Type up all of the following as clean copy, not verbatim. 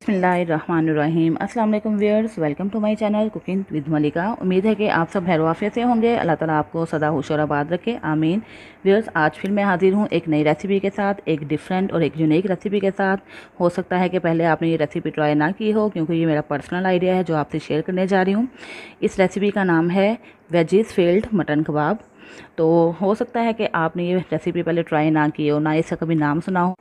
बिस्मिल्लाहिर्रहमानिर्रहीम। अस्सलाम वालेकुम viewers, welcome to my channel cooking with Malika. उम्मीद है कि आप सब खैर आफियत से होंगे। अल्लाह ताला आपको सदा खुश और आबाद रखे, आमीन। व्यूअर्स, आज फिर मैं हाजिर हूँ एक नई रेसिपी के साथ, एक डिफरेंट और एक यूनिक रेसिपी के साथ। हो सकता है कि पहले आपने ये रेसिपी ट्राई ना की हो, क्योंकि ये मेरा पर्सनल आइडिया है जो आपसे शेयर करने जा रही हूँ। इस रेसिपी का नाम है वेजिज़ फील्ड मटन कबाब। तो हो सकता है कि आपने ये रेसिपी पहले ट्राई ना की हो, ना इसका कभी नाम सुना हो।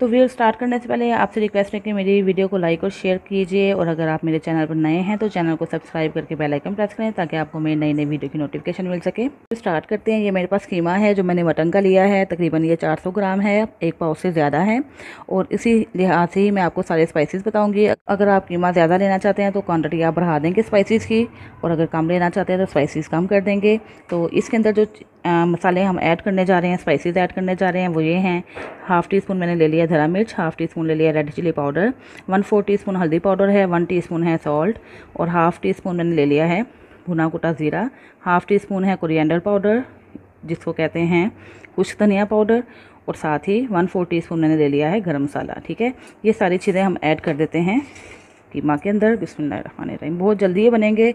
तो वीडियो स्टार्ट करने से पहले आपसे रिक्वेस्ट है कि मेरी वीडियो को लाइक और शेयर कीजिए, और अगर आप मेरे चैनल पर नए हैं तो चैनल को सब्सक्राइब करके बेल आइकन प्रेस करें ताकि आपको मेरी नई नई वीडियो की नोटिफिकेशन मिल सके। तो स्टार्ट करते हैं। ये मेरे पास कीमा है जो मैंने मटन का लिया है, तकरीबन ये 400 ग्राम है, एक पाव से ज़्यादा है। और इसी लिहाज से ही मैं आपको सारे स्पाइसेस बताऊँगी। अगर आप कीमा ज़्यादा लेना चाहते हैं तो क्वान्टिटी आप बढ़ा देंगे स्पाइसेस की, और अगर कम लेना चाहते हैं तो स्पाइसेस कम कर देंगे। तो इसके अंदर जो मसाले हम ऐड करने जा रहे हैं, स्पाइसेस ऐड करने जा रहे हैं, वो ये हैं। हाफ़ टी स्पून मैंने ले लिया धरा मिर्च, हाफ़ टी स्पून ले लिया रेड चिली पाउडर, 1/4 टीस्पून हल्दी पाउडर है, 1 टीस्पून है सॉल्ट, और हाफ़ टी स्पून मैंने ले लिया है भुना कुटा ज़ीरा, हाफ़ टी स्पून है कोरिएंडर पाउडर जिसको कहते हैं कुछ धनिया पाउडर, और साथ ही 1/4 टीस्पून मैंने ले लिया है गरम मसाला। ठीक है, ये सारी चीज़ें हम ऐड कर देते हैं कीमा के अंदर। बिस्मिल्लाहिर्रहमानिर्रहीम। बहुत जल्दी ये बनेंगे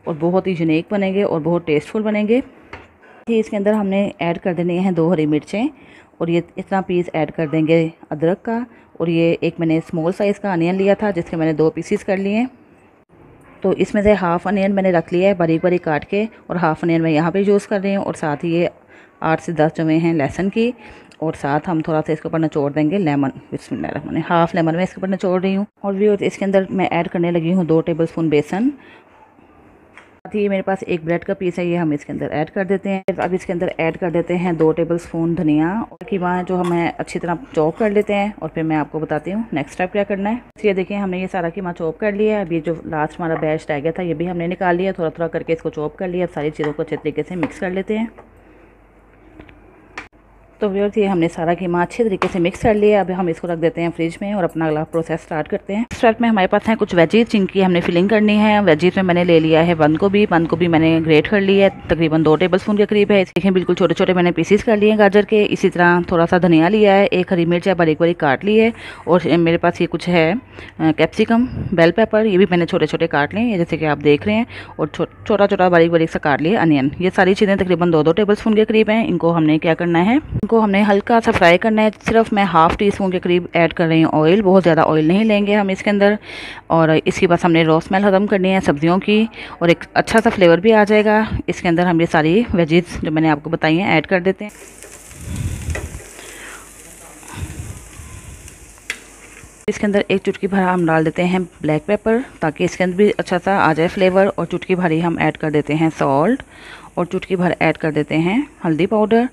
और बहुत ही यूनिक बनेंगे और बहुत टेस्टफुल बनेंगे। इसके अंदर हमने ऐड कर देनी है 2 हरी मिर्चें, और ये इतना पीस ऐड कर देंगे अदरक का, और ये एक मैंने स्मॉल साइज़ का अनियन लिया था जिसके मैंने 2 पीसीस कर लिए। तो इसमें से हाफ़ अनियन मैंने रख लिया है बारीक बारीक काट के, और हाफ़ अनियन मैं यहाँ पे यूज़ कर रही हूँ। और साथ ही ये 8 से 10 जमे हैं लहसुन की, और साथ हम थोड़ा सा इसके ऊपर निचोड़ देंगे लेमन। बिस्मिल्लाह, हाफ़ लेमन मैं इसके ऊपर निचोड़ रही हूँ। और भी इसके अंदर मैं ऐड करने लगी हूँ 2 टेबल स्पून बेसन। ये मेरे पास एक ब्रेड का पीस है, ये हम इसके अंदर ऐड कर देते हैं। अब इसके अंदर ऐड कर देते हैं 2 टेबल स्पून धनिया, और कीमा जो हमें अच्छी तरह चॉप कर लेते हैं, और फिर मैं आपको बताती हूँ नेक्स्ट स्टेप क्या करना है। ये देखिए, हमने ये सारा कीमा चॉप कर लिया है। अभी जो लास्ट हमारा बैच रह गया था ये भी हमने निकाल लिया, थोड़ा थोड़ा करके इसको चॉप कर लिया। अब सारी चीज़ों को अच्छे तरीके से मिक्स कर लेते हैं। तो व्यूअर्स, ये हमने सारा कीमा अच्छे तरीके से मिक्स कर लिया। अब हम इसको रख देते हैं फ्रिज में, और अपना अगला प्रोसेस स्टार्ट करते हैं। स्टार्ट में हमारे पास है कुछ वेजीज जिनकी हमने फिलिंग करनी है। वेजीज में मैंने ले लिया है बंद गोभी मैंने ग्रेट कर लिया है, तकरीबन 2 टेबल स्पून के करीब है। देखें, बिल्कुल छोटे छोटे मैंने पीसीस कर लिए हैं गाजर के। इसी तरह थोड़ा सा धनिया लिया है, एक हरी मिर्च है बारीक बारीक काट ली है, और मेरे पास ये कुछ है कैप्सिकम, बेल पेपर, ये भी मैंने छोटे छोटे काट लिए हैं जैसे कि आप देख रहे हैं, और छोटा छोटा बारीक बारीक सा काट लिया अनियन। ये सारी चीज़ें तकरीबन 2 टेबल स्पून के करीब हैं। इनको हमने क्या करना है, इनको हमने हल्का सा फ्राई करना है। सिर्फ मैं हाफ़ टी स्पून के करीब ऐड कर रही हूँ ऑयल, बहुत ज़्यादा ऑयल नहीं लेंगे हम इसके अंदर। और इसके बाद हमने रॉ स्मेल ख़त्म करनी है सब्जियों की, और एक अच्छा सा फ्लेवर भी आ जाएगा। इसके अंदर हम ये सारी वेजीज जो मैंने आपको बताई हैं ऐड कर देते हैं। इसके अंदर एक चुटकी भर हम डाल देते हैं ब्लैक पेपर, ताकि इसके अंदर भी अच्छा सा आ जाए फ्लेवर। और चुटकी भर ही हम ऐड कर देते हैं सॉल्ट, और चुटकी भर ऐड कर देते हैं हल्दी पाउडर।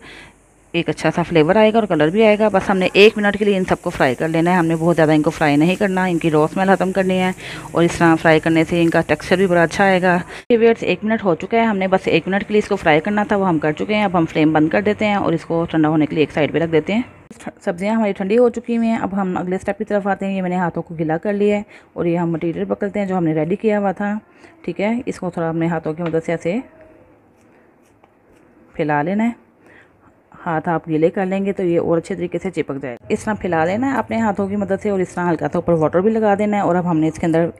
एक अच्छा सा फ्लेवर आएगा और कलर भी आएगा। बस हमने 1 मिनट के लिए इन सबको फ्राई कर लेना है। हमने बहुत ज़्यादा इनको फ्राई नहीं करना, इनकी रॉ स्मेल ख़त्म करनी है, और इस तरह फ्राई करने से इनका टेक्सचर भी बड़ा अच्छा आएगा। ये व्यूअर्स, 1 मिनट हो चुका है, हमने बस 1 मिनट के लिए इसको फ्राई करना था, वो हम कर चुके हैं। अब हम फ्लेम बंद कर देते हैं और इसको ठंडा होने के लिए एक साइड पर रख देते हैं। सब्जियां हमारी ठंडी हो चुकी हुई हैं। अब हम अगले स्टेप की तरफ आते हैं। ये मैंने हाथों को गीला कर लिया है, और ये हम मटीरियल पकड़ते हैं जो हमने रेडी किया हुआ था। ठीक है, इसको थोड़ा अपने हाथों की मदद से ऐसे फैला लेना है। हाथ आप गीले कर लेंगे तो ये और अच्छे तरीके से चिपक जाएगा। इस तरह फैला लेना है अपने हाथों की मदद से, और इस तरह हल्का सा ऊपर वाटर भी लगा देना है। और अब हमने इसके अंदर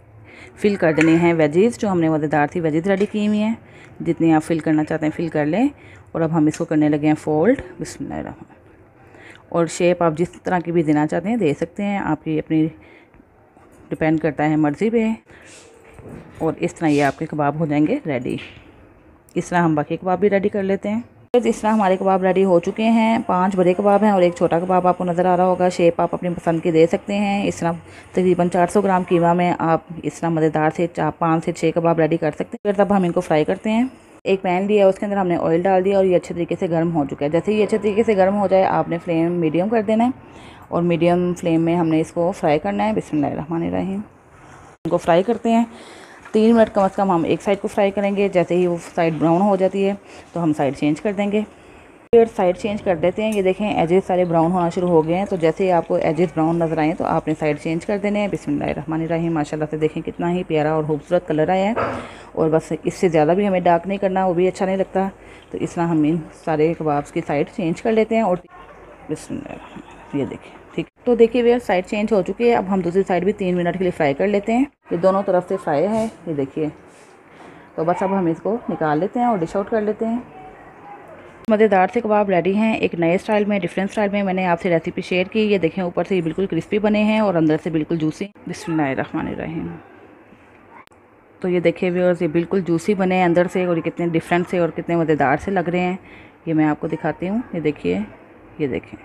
फिल कर देने हैं वेजीज़, जो हमने मज़ेदार सी वेजीज़ रेडी की हुई हैं। जितनी आप फिल करना चाहते हैं फिल कर लें। और अब हम इसको करने लगे हैं फोल्ड। बिस्मिल्लाह। और शेप आप जिस तरह की भी देना चाहते हैं दे सकते हैं, आपकी अपनी डिपेंड करता है मर्ज़ी पे। और इस तरह ये आपके कबाब हो जाएंगे रेडी। इस तरह हम बाकी कबाब भी रेडी कर लेते हैं। इस तरह हमारे कबाब रेडी हो चुके हैं। 5 बड़े कबाब हैं और एक छोटा कबाब आपको नज़र आ रहा होगा। शेप आप अपनी पसंद की दे सकते हैं। इस तरह तकरीबन 400 ग्राम कीमा में आप इस तरह मज़ेदार से 5 से 6 कबाब रेडी कर सकते हैं। फिर तब हम इनको फ्राई करते हैं। एक पैन लिया, उसके अंदर हमने ऑयल डाल दिया, और ये अच्छे तरीके से गर्म हो चुका है। जैसे ही अच्छे तरीके से गर्म हो जाए आपने फ्लेम मीडियम कर देना है, और मीडियम फ्लेम में हमने इसको फ्राई करना है। बिस्मिल्लाहिर्रहमानिर्रहीम। इनको फ्राई करते हैं 3 मिनट कम से कम। हम एक साइड को फ्राई करेंगे, जैसे ही वो साइड ब्राउन हो जाती है तो हम साइड चेंज कर देंगे। फिर साइड चेंज कर देते हैं। ये देखें, एजेस सारे ब्राउन होना शुरू हो गए हैं। तो जैसे ही आपको एजेस ब्राउन नज़र आए तो आपने साइड चेंज कर देने हैं। बिस्मिल्लाहिर्रहमानिर्रहीम। माशाल्लाह से देखें कितना ही प्यारा और खूबसूरत कलर आया है। और बस इससे ज़्यादा भी हमें डार्क नहीं करना, वो भी अच्छा नहीं लगता। तो इस तरह हम इन सारे कबाब्स की साइड चेंज कर लेते हैं। और बिस्मिल्लाह, ये देखें ठीक। तो देखिए व्यूअर्स, साइड चेंज हो चुकी है। अब हम दूसरी साइड भी 3 मिनट के लिए फ्राई कर लेते हैं। ये दोनों तरफ से फ्राई है, ये देखिए। तो बस अब हम इसको निकाल लेते हैं और डिश आउट कर लेते हैं। मज़ेदार से कबाब रेडी हैं। एक नए स्टाइल में, डिफरेंट स्टाइल में मैंने आपसे रेसिपी शेयर की। ये देखें, ऊपर से ये बिल्कुल क्रिस्पी बने हैं और अंदर से बिल्कुल जूसी। बिस्मिल्लाहिर्रहमानिर्रहीम। तो ये देखिए व्यूअर्स, ये बिल्कुल जूसी बने हैं अंदर से, और ये कितने डिफरेंट से और कितने मज़ेदार से लग रहे हैं। ये मैं आपको दिखाती हूँ, ये देखिए, ये देखें।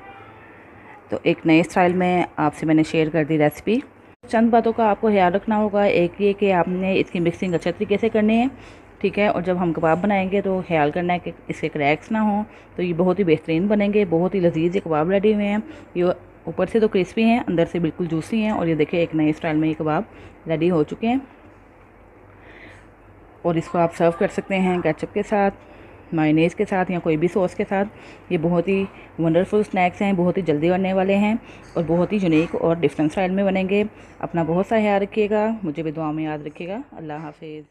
तो एक नए स्टाइल में आपसे मैंने शेयर कर दी रेसिपी। चंद बातों का आपको ख्याल रखना होगा। एक ये कि आपने इसकी मिक्सिंग अच्छे तरीके से करनी है, ठीक है। और जब हम कबाब बनाएंगे तो ख्याल करना है कि इसके क्रैक्स ना हों। तो ये बहुत ही बेहतरीन बनेंगे, बहुत ही लजीज ये कबाब रेडी हुए हैं। ये ऊपर से तो क्रिस्पी हैं, अंदर से बिल्कुल जूसी हैं। और ये देखिए, एक नए स्टाइल में ये कबाब रेडी हो चुके हैं। और इसको आप सर्व कर सकते हैं केचप के साथ, मायोनीज़ के साथ, या कोई भी सॉस के साथ। ये बहुत ही वंडरफुल स्नैक्स हैं, बहुत ही जल्दी बनने वाले हैं और बहुत ही यूनिक और डिफरेंट स्टाइल में बनेंगे। अपना बहुत सा ख्याल रखिएगा, मुझे भी दुआ में याद रखिएगा। अल्लाह हाफिज़।